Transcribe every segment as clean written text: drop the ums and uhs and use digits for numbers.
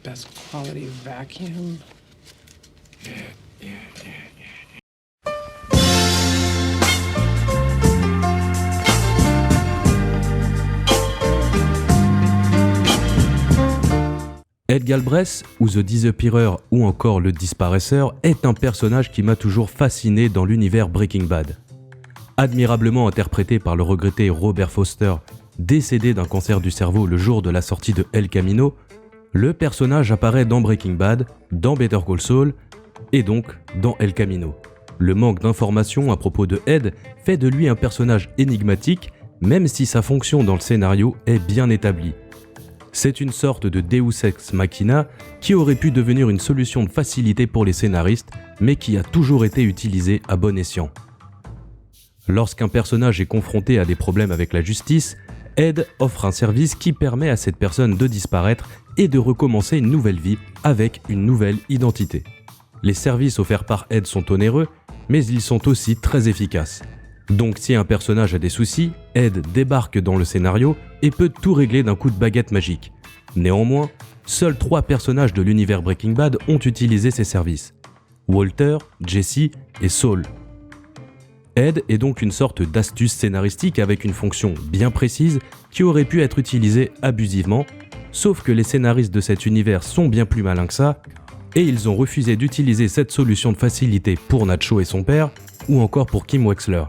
best quality vacuum. Ed Galbraith, ou The Disappearer, ou encore Le Disparaisseur, est un personnage qui m'a toujours fasciné dans l'univers Breaking Bad. Admirablement interprété par le regretté Robert Foster, décédé d'un cancer du cerveau le jour de la sortie de El Camino, le personnage apparaît dans Breaking Bad, dans Better Call Saul, et donc dans El Camino. Le manque d'informations à propos de Ed fait de lui un personnage énigmatique, même si sa fonction dans le scénario est bien établie. C'est une sorte de Deus Ex Machina qui aurait pu devenir une solution de facilité pour les scénaristes, mais qui a toujours été utilisée à bon escient. Lorsqu'un personnage est confronté à des problèmes avec la justice, Ed offre un service qui permet à cette personne de disparaître et de recommencer une nouvelle vie avec une nouvelle identité. Les services offerts par Ed sont onéreux, mais ils sont aussi très efficaces. Donc si un personnage a des soucis, Ed débarque dans le scénario et peut tout régler d'un coup de baguette magique. Néanmoins, seuls 3 personnages de l'univers Breaking Bad ont utilisé ces services. Walter, Jesse et Saul. Ed est donc une sorte d'astuce scénaristique avec une fonction bien précise qui aurait pu être utilisée abusivement, sauf que les scénaristes de cet univers sont bien plus malins que ça, et ils ont refusé d'utiliser cette solution de facilité pour Nacho et son père, ou encore pour Kim Wexler.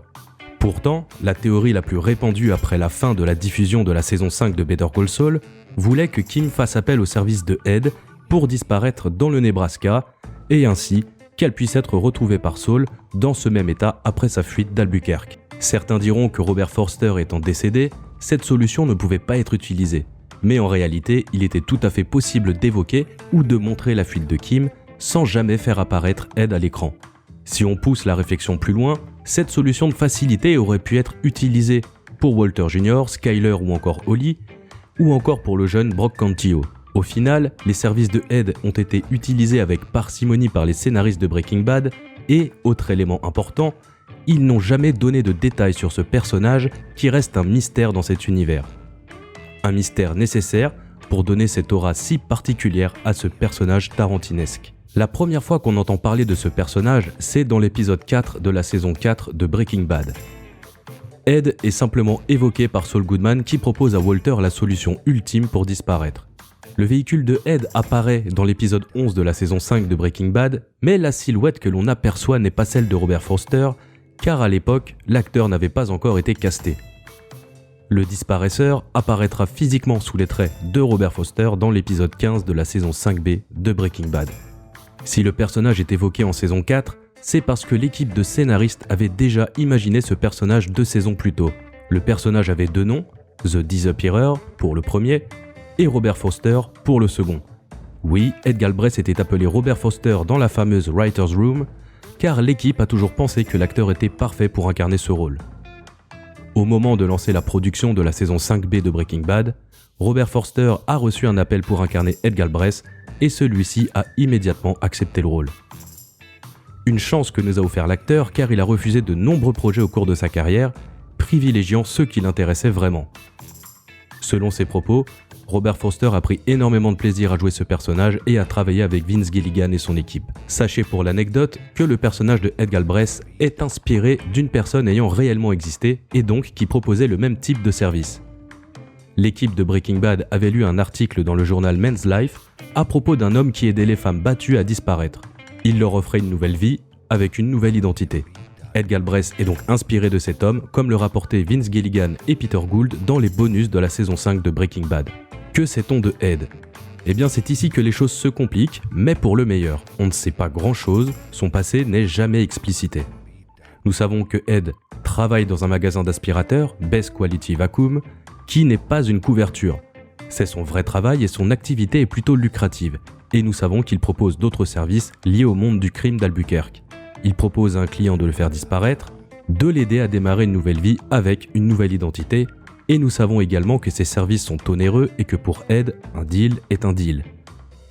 Pourtant, la théorie la plus répandue après la fin de la diffusion de la saison 5 de Better Call Saul voulait que Kim fasse appel au service de Ed pour disparaître dans le Nebraska, et ainsi qu'elle puisse être retrouvée par Saul dans ce même état après sa fuite d'Albuquerque. Certains diront que Robert Forster étant décédé, cette solution ne pouvait pas être utilisée. Mais en réalité, il était tout à fait possible d'évoquer ou de montrer la fuite de Kim sans jamais faire apparaître Ed à l'écran. Si on pousse la réflexion plus loin, cette solution de facilité aurait pu être utilisée pour Walter Jr., Skyler ou encore Holly, ou encore pour le jeune Brock Cantillo. Au final, les services de Ed ont été utilisés avec parcimonie par les scénaristes de Breaking Bad et, autre élément important, ils n'ont jamais donné de détails sur ce personnage qui reste un mystère dans cet univers. Un mystère nécessaire pour donner cette aura si particulière à ce personnage tarantinesque. La première fois qu'on entend parler de ce personnage, c'est dans l'épisode 4 de la saison 4 de Breaking Bad. Ed est simplement évoqué par Saul Goodman qui propose à Walter la solution ultime pour disparaître. Le véhicule de Ed apparaît dans l'épisode 11 de la saison 5 de Breaking Bad, mais la silhouette que l'on aperçoit n'est pas celle de Robert Forster, car à l'époque, l'acteur n'avait pas encore été casté. Le disparaisseur apparaîtra physiquement sous les traits de Robert Forster dans l'épisode 15 de la saison 5B de Breaking Bad. Si le personnage est évoqué en saison 4, c'est parce que l'équipe de scénaristes avait déjà imaginé ce personnage 2 saisons plus tôt. Le personnage avait 2 noms, The Disappearer pour le premier, et Robert Foster pour le second. Oui, Ed Galbraith était appelé Robert Foster dans la fameuse Writer's Room, car l'équipe a toujours pensé que l'acteur était parfait pour incarner ce rôle. Au moment de lancer la production de la saison 5B de Breaking Bad, Robert Forster a reçu un appel pour incarner Ed Galbraith et celui-ci a immédiatement accepté le rôle. Une chance que nous a offert l'acteur car il a refusé de nombreux projets au cours de sa carrière, privilégiant ceux qui l'intéressaient vraiment. Selon ses propos, Robert Foster a pris énormément de plaisir à jouer ce personnage et à travailler avec Vince Gilligan et son équipe. Sachez pour l'anecdote que le personnage de Ed Galbraith est inspiré d'une personne ayant réellement existé et donc qui proposait le même type de service. L'équipe de Breaking Bad avait lu un article dans le journal Men's Life à propos d'un homme qui aidait les femmes battues à disparaître. Il leur offrait une nouvelle vie avec une nouvelle identité. Ed Galbraith est donc inspiré de cet homme, comme le rapportaient Vince Gilligan et Peter Gould dans les bonus de la saison 5 de Breaking Bad. Que sait-on de Ed ? Eh bien c'est ici que les choses se compliquent, mais pour le meilleur. On ne sait pas grand-chose, son passé n'est jamais explicité. Nous savons que Ed travaille dans un magasin d'aspirateurs, Best Quality Vacuum, qui n'est pas une couverture. C'est son vrai travail et son activité est plutôt lucrative. Et nous savons qu'il propose d'autres services liés au monde du crime d'Albuquerque. Il propose à un client de le faire disparaître, de l'aider à démarrer une nouvelle vie avec une nouvelle identité, et nous savons également que ces services sont onéreux et que pour Ed, un deal est un deal.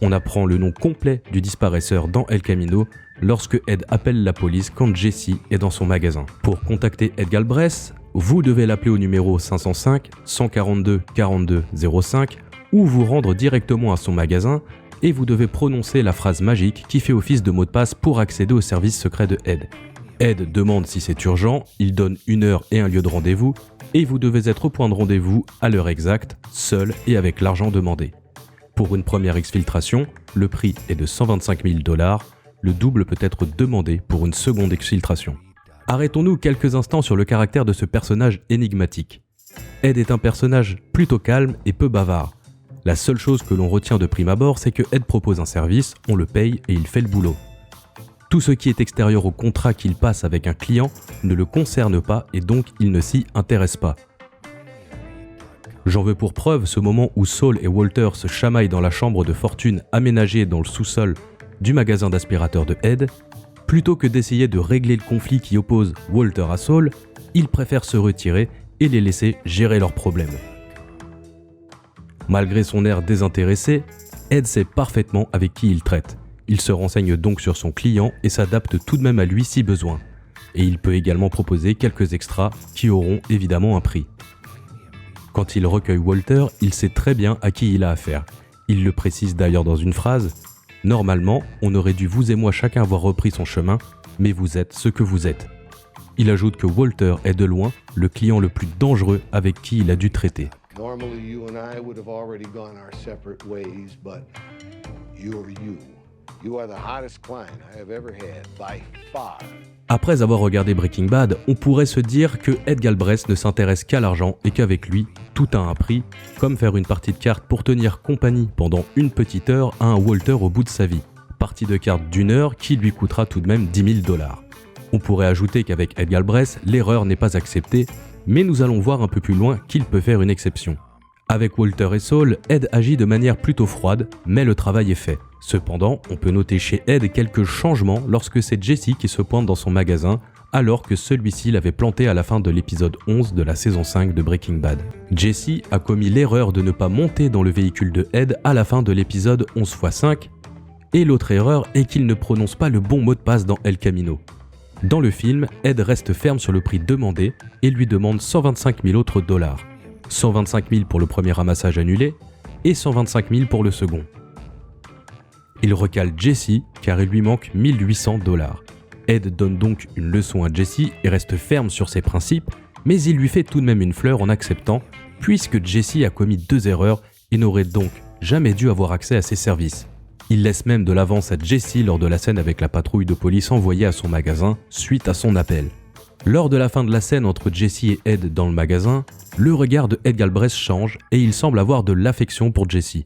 On apprend le nom complet du disparaisseur dans El Camino lorsque Ed appelle la police quand Jesse est dans son magasin. Pour contacter Ed Galbraith, vous devez l'appeler au numéro 505 142 42 05 ou vous rendre directement à son magasin et vous devez prononcer la phrase magique qui fait office de mot de passe pour accéder au service secret de Ed. Ed demande si c'est urgent, il donne une heure et un lieu de rendez-vous, et vous devez être au point de rendez-vous à l'heure exacte, seul et avec l'argent demandé. Pour une première exfiltration, le prix est de 125 000 $, le double peut être demandé pour une seconde exfiltration. Arrêtons-nous quelques instants sur le caractère de ce personnage énigmatique. Ed est un personnage plutôt calme et peu bavard. La seule chose que l'on retient de prime abord, c'est que Ed propose un service, on le paye et il fait le boulot. Tout ce qui est extérieur au contrat qu'il passe avec un client ne le concerne pas et donc il ne s'y intéresse pas. J'en veux pour preuve ce moment où Saul et Walter se chamaillent dans la chambre de fortune aménagée dans le sous-sol du magasin d'aspirateurs de Ed. Plutôt que d'essayer de régler le conflit qui oppose Walter à Saul, ils préfèrent se retirer et les laisser gérer leurs problèmes. Malgré son air désintéressé, Ed sait parfaitement avec qui il traite. Il se renseigne donc sur son client et s'adapte tout de même à lui si besoin. Et il peut également proposer quelques extras qui auront évidemment un prix. Quand il recueille Walter, il sait très bien à qui il a affaire. Il le précise d'ailleurs dans une phrase « Normalement, on aurait dû vous et moi chacun avoir repris son chemin, mais vous êtes ce que vous êtes ». Il ajoute que Walter est de loin le client le plus dangereux avec qui il a dû traiter. Normally, you and I would have already gone our separate ways, but you're you. You are the hottest client I have ever had, by far. Après avoir regardé Breaking Bad, on pourrait se dire que Ed Galbraith ne s'intéresse qu'à l'argent et qu'avec lui, tout a un prix, comme faire une partie de cartes pour tenir compagnie pendant une petite heure à un Walter au bout de sa vie. Partie de cartes d'une heure qui lui coûtera tout de même 10 000 $. On pourrait ajouter qu'avec Ed Galbraith, l'erreur n'est pas acceptée, mais nous allons voir un peu plus loin qu'il peut faire une exception. Avec Walter et Saul, Ed agit de manière plutôt froide, mais le travail est fait. Cependant, on peut noter chez Ed quelques changements lorsque c'est Jesse qui se pointe dans son magasin, alors que celui-ci l'avait planté à la fin de l'épisode 11 de la saison 5 de Breaking Bad. Jesse a commis l'erreur de ne pas monter dans le véhicule de Ed à la fin de l'épisode 11x5, et l'autre erreur est qu'il ne prononce pas le bon mot de passe dans El Camino. Dans le film, Ed reste ferme sur le prix demandé et lui demande 125 000 autres $. 125 000 pour le premier ramassage annulé et 125 000 pour le second. Il recale Jesse car il lui manque 1 800 $. Ed donne donc une leçon à Jesse et reste ferme sur ses principes, mais il lui fait tout de même une fleur en acceptant, puisque Jesse a commis 2 erreurs et n'aurait donc jamais dû avoir accès à ses services. Il laisse même de l'avance à Jesse lors de la scène avec la patrouille de police envoyée à son magasin suite à son appel. Lors de la fin de la scène entre Jesse et Ed dans le magasin, le regard de Ed Galbraith change et il semble avoir de l'affection pour Jesse.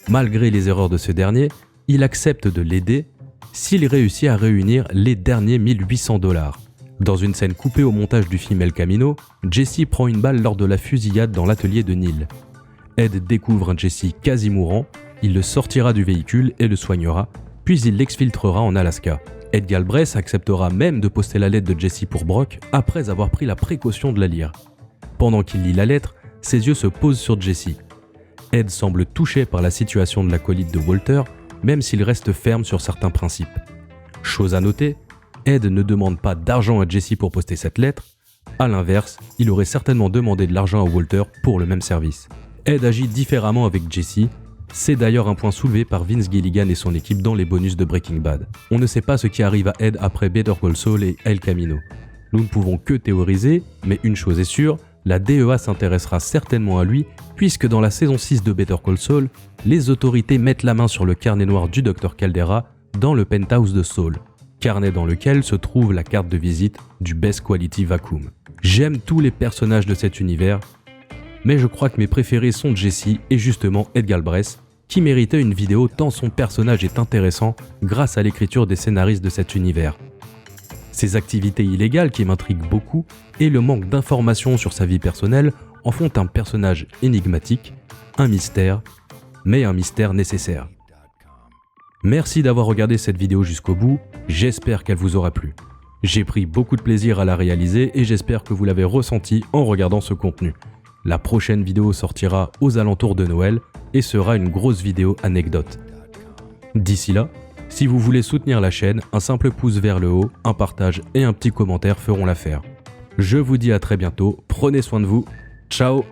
Malgré les erreurs de ce dernier, il accepte de l'aider s'il réussit à réunir les derniers 1 800 $. Dans une scène coupée au montage du film El Camino, Jesse prend une balle lors de la fusillade dans l'atelier de Neil. Ed découvre un Jesse quasi mourant, il le sortira du véhicule et le soignera, puis il l'exfiltrera en Alaska. Ed Galbraith acceptera même de poster la lettre de Jesse pour Brock après avoir pris la précaution de la lire. Pendant qu'il lit la lettre, ses yeux se posent sur Jesse. Ed semble touché par la situation de l'acolyte de Walter, même s'il reste ferme sur certains principes. Chose à noter, Ed ne demande pas d'argent à Jesse pour poster cette lettre, à l'inverse, il aurait certainement demandé de l'argent à Walter pour le même service. Ed agit différemment avec Jesse. C'est d'ailleurs un point soulevé par Vince Gilligan et son équipe dans les bonus de Breaking Bad. On ne sait pas ce qui arrive à Ed après Better Call Saul et El Camino. Nous ne pouvons que théoriser, mais une chose est sûre, la DEA s'intéressera certainement à lui, puisque dans la saison 6 de Better Call Saul, les autorités mettent la main sur le carnet noir du Dr Caldera dans le penthouse de Saul, carnet dans lequel se trouve la carte de visite du Best Quality Vacuum. J'aime tous les personnages de cet univers, mais je crois que mes préférés sont Jesse et justement Ed Galbraith, qui méritait une vidéo tant son personnage est intéressant grâce à l'écriture des scénaristes de cet univers. Ses activités illégales qui m'intriguent beaucoup et le manque d'informations sur sa vie personnelle en font un personnage énigmatique, un mystère, mais un mystère nécessaire. Merci d'avoir regardé cette vidéo jusqu'au bout, j'espère qu'elle vous aura plu. J'ai pris beaucoup de plaisir à la réaliser et j'espère que vous l'avez ressenti en regardant ce contenu. La prochaine vidéo sortira aux alentours de Noël et sera une grosse vidéo anecdote. D'ici là, si vous voulez soutenir la chaîne, un simple pouce vers le haut, un partage et un petit commentaire feront l'affaire. Je vous dis à très bientôt, prenez soin de vous, ciao!